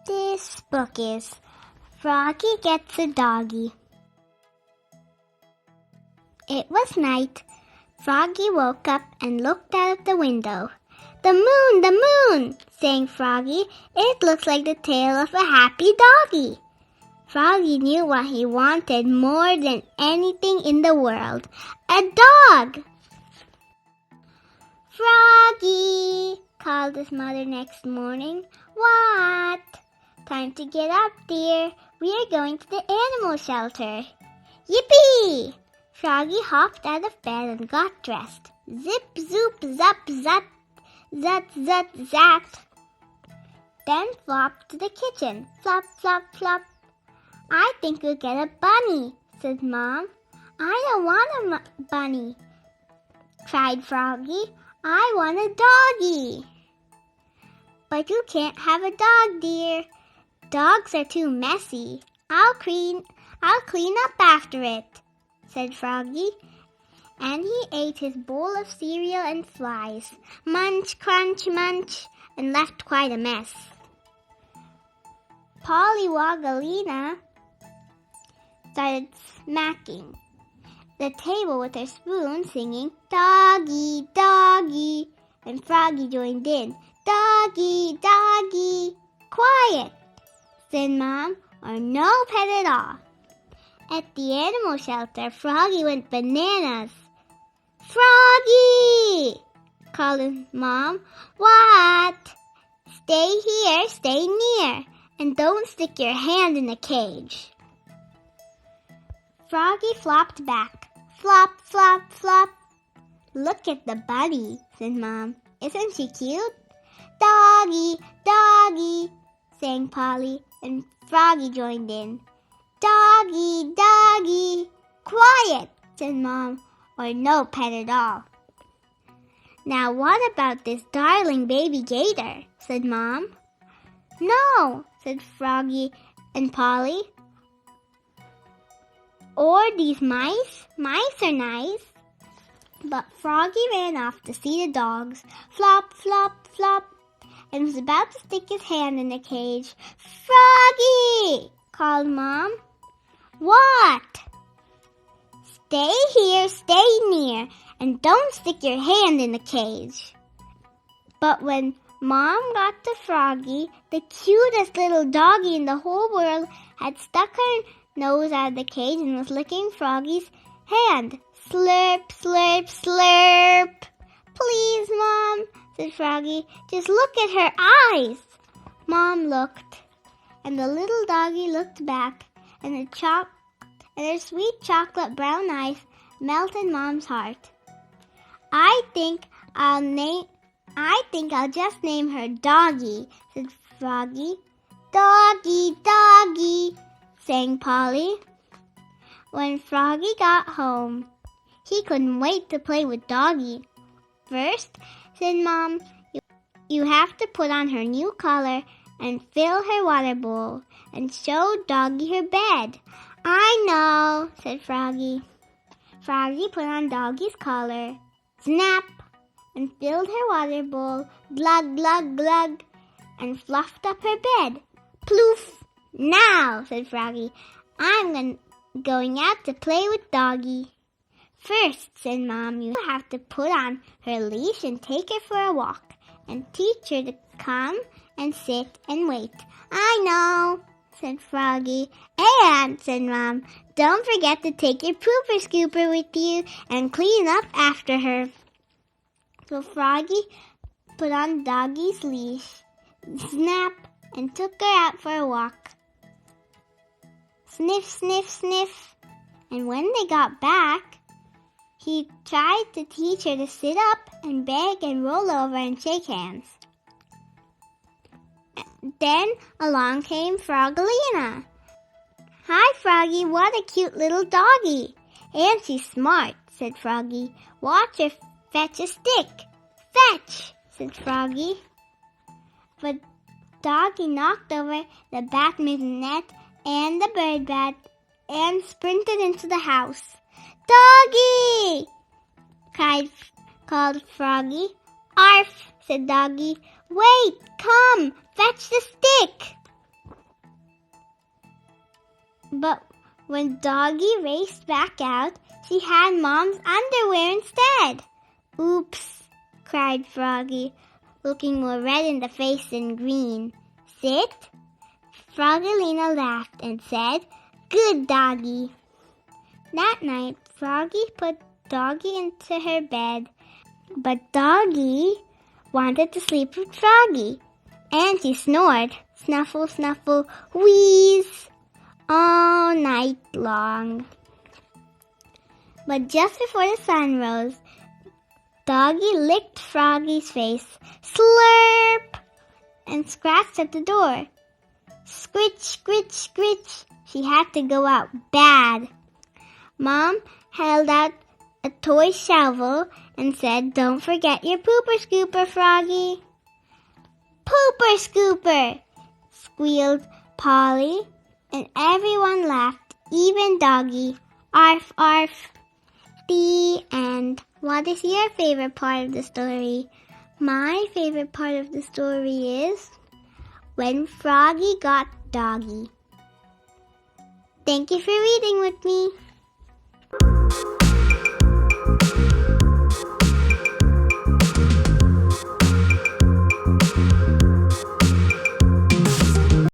This book is Froggy Gets a Doggy. It was night. Froggy woke up and looked out of the window. The moon, sang Froggy. It looks like the tail of a happy doggy. Froggy knew what he wanted more than anything in the world. A dog! Froggy, called his mother next morning. What? Time to get up, dear. We are going to the animal shelter. Yippee! Froggy hopped out of bed and got dressed. Zip, zoop, zap, zap, zat, zat, zat. Then flopped to the kitchen. Flop, flop, flop. I think we'll get a bunny, said Mom. I don't want a bunny, cried Froggy. I want a doggy. But you can't have a dog, dear. Dogs are too messy. I'll clean up after it, said Froggy. And he ate his bowl of cereal and flies. Munch, crunch, munch, and left quite a mess. Pollywogalina started smacking the table with her spoon, singing, Doggy, doggy, and Froggy joined in. Doggy, doggy, quiet, said Mom, or no pet at all. At the animal shelter, Froggy went bananas. Froggy, called his Mom. What? Stay here, stay near, and don't stick your hand in the cage. Froggy flopped back. Flop, flop, flop. Look at the bunny, said Mom. Isn't she cute? Doggy, doggy, sang Polly, and Froggy joined in. Doggy, doggy, quiet, said Mom, or no pet at all. Now what about this darling baby gator, said Mom. No, said Froggy and Polly. Or these mice? Mice are nice. But Froggy ran off to see the dogs. Flop, flop, flop, and was about to stick his hand in the cage. Froggy, called Mom. What? Stay here, stay near, and don't stick your hand in the cage. But when Mom got to Froggy, the cutest little doggy in the whole world had stuck her nose out of the cage and was licking Froggy's hand. Slurp, slurp, slurp. Please, Mom, said Froggy, just look at her eyes. Mom looked, and the little doggy looked back, and her sweet chocolate brown eyes melted Mom's heart. I think I'll just name her Doggy, said Froggy. Doggy, doggy, sang Polly. When Froggy got home, he couldn't wait to play with Doggy. First, said Mom, you have to put on her new collar and fill her water bowl and show Doggy her bed. I know, said Froggy. Froggy put on Doggy's collar, snap, and filled her water bowl, glug, glug, glug, and fluffed up her bed. Ploof! Now, said Froggy, I'm going out to play with Doggy. First, said Mom, you have to put on her leash and take her for a walk, and teach her to come and sit and wait. I know, said Froggy. And, said Mom, don't forget to take your pooper scooper with you and clean up after her. So Froggy put on Doggy's leash, snap, and took her out for a walk. Sniff, sniff, sniff. And when they got back, he tried to teach her to sit up and beg and roll over and shake hands. Then along came Frogalina. Hi, Froggy, what a cute little doggy. And she's smart, said Froggy. Watch her fetch a stick. Fetch, said Froggy. But Doggy knocked over the badminton net and the bird bat and sprinted into the house. Doggy! called Froggy. Arf, said Doggy. Wait, come, fetch the stick. But when Doggy raced back out, she had Mom's underwear instead. Oops, cried Froggy, looking more red in the face than green. Sit? Froggelina laughed and said, Good Doggy. That night, Froggy put Doggy into her bed, but Doggy wanted to sleep with Froggy, and she snored, snuffle, snuffle, wheeze, all night long. But just before the sun rose, Doggy licked Froggy's face, slurp, and scratched at the door. Scritch, scritch, scritch. She had to go out bad. Mom held out a toy shovel and said, Don't forget your pooper scooper, Froggy. Pooper scooper, squealed Polly, and everyone laughed, even Doggy. Arf, arf. The end. What is your favorite part of the story? My favorite part of the story is when Froggy got Doggy. Thank you for reading with me.